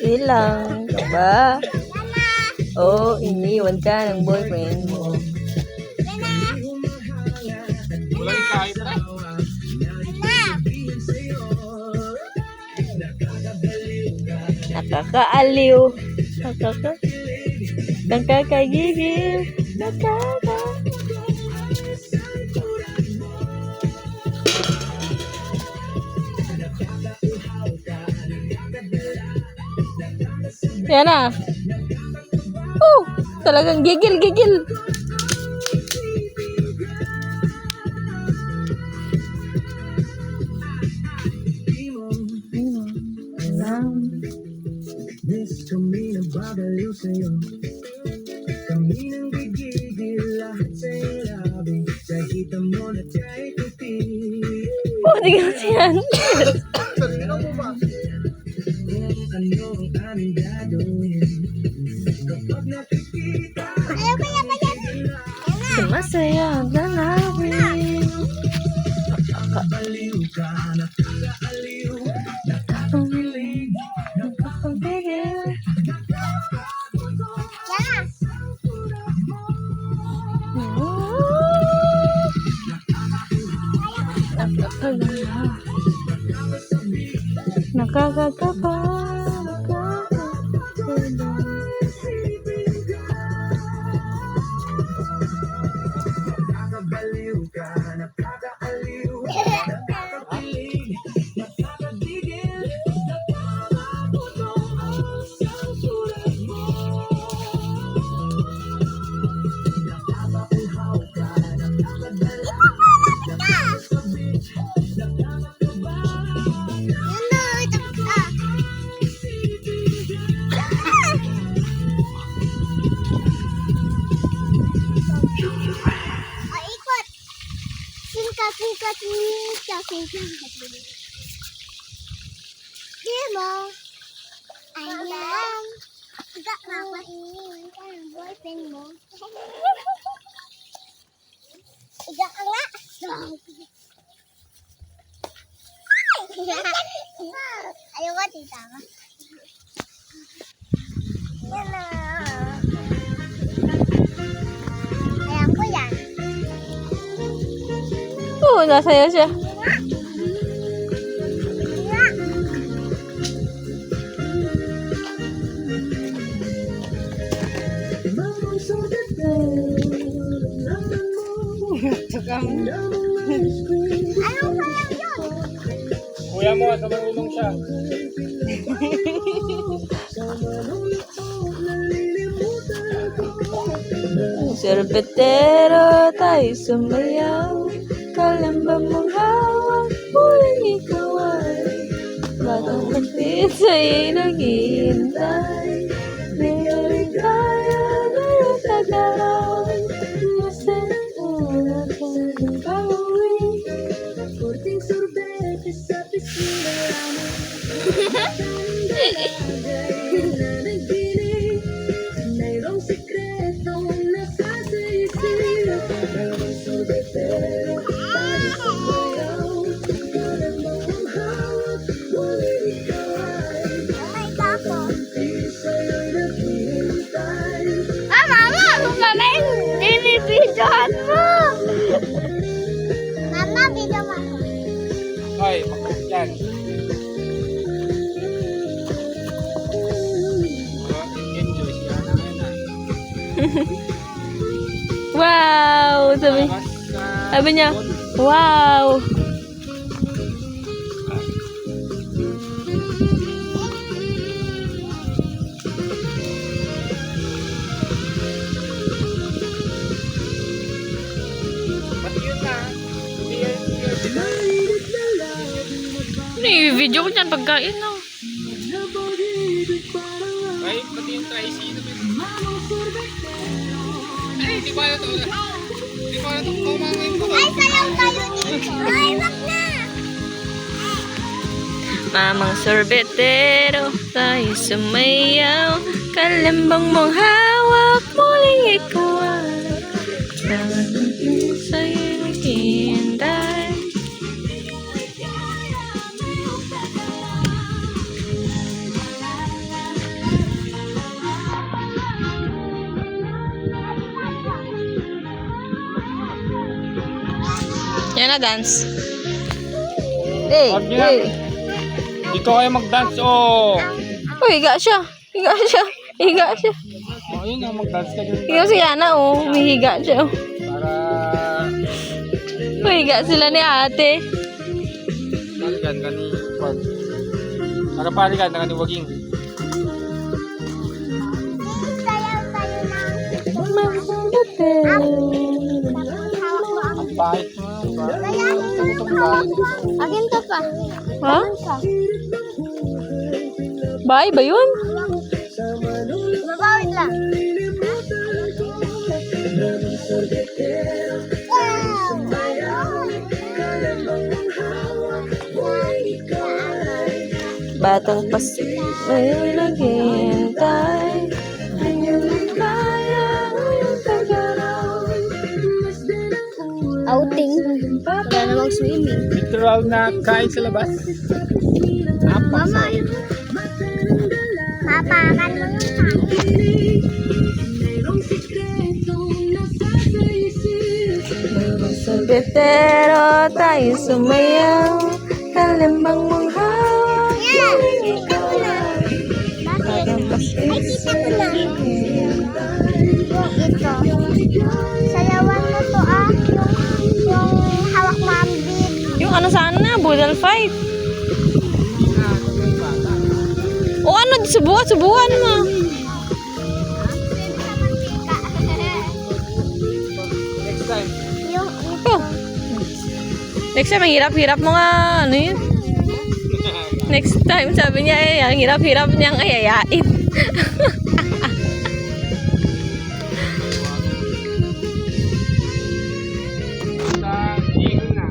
Ilang ka ba? Oo, iniwan ka ng boyfriend mo. Walang kahit na. Nakakaaliw. Nakakagigil. Yan na. Talagang gigil. Miss kami nagbabaliw sa'yo. Kami nang gigigil lahat sa'yo labi. Nakita mo na kahit tupi. Hindi ka siyan. Sarino mo ba? Kung ano ang aming gagawin. Kapag nakikita Masaya ka namin. nakakabaliw ka, nakakaaliw, nakakakilig, Nakakagigil. Nakakagapa. nakakabaliw ka, nakakaaliw, nakakakilig, nakakagigil, nakakaputo ang isang sulat mo. Nakakauhaw ka, nakakadala, nakakasabit, nakakakaba. Ikot. Singkat. Di mo. Ayan. Tidak mapainin ka ng boyfriend mo. Iga ka nga. Ayaw ko, tita ka. Yan na. Ayan ko yan. Nasaya siya. Mamang sugat na, laman mo, Anong sayang yun? Kuya mo, sa marunong siya. Sorbetero tayo sumayaw. Kalambang mong hawak, muling ikaw ay batang kapit sa'yo'y naghihintay. Ngayon kaya na natagaraw. Masarap na kanyang pauwi. korting sorbete sa pisnina namin. Nananaginig, mayroong sikretong nasa sa isip. Mayroong sorbetero, tayo sumayaw. Kanan mo ang hawak, muling ikaw ay Ay, tapo. di sa'yo'y naghihintay. Mama, kung kami, dinibidyohan mo. Mama, video mo ako. Ay, pakot yan. Enjoy siya naman na. Wow! Sabi niya, wow! Ba't yun na? Hindi yan. Mainit na lang, Ni-video ko niyan pagkain, no? nabang-ibig parang Ay, pati yung Tracy naman. mamang sorbetero. Ay, di ba na ito? Di ba na ito? Kumangin ko. Ay, sayaw tayo dito. Ay, wag na. Mamang sorbetero, tayo sumayaw. Kalambang mong hawak, muling ikaw ay sa'yo naghihintay. Yan na, dance. Hey, Wag niya. hey. Dito kayo mag-dance, oh. Oh, higa siya. Higa siya. Higa siya. Oh, yun na, mag-dance ka dyan. Higa si Yana, oh. May higa siya, oh. Para... Oh, higa sila ni ate. Paligan ka ni... Para paligan ka ni Waging. Ang bahit mo. Akin to pa. Ha? Bye ba yun? Babawit lang. Batang pasig may naghihintay. Outing. Wala namang swimming. Literal na kain sa labas. Mama, papakan mo yung Sa betero tayo sumayaw. Kalimbang mong hawak. Kita ko na. Bakit? Ay, kita ko na. Yung ito. Sayawan mo to ah. Yung hawak mo ang beat. Yung ano sana, budal fight. O ano, subukan mo. Next time. Yung Oh. Next time, ang hirap-hirap mo nga, ano yun? Next time, sabi niya eh, ang hirap-hirap niyang ayayain. Sa Jing na.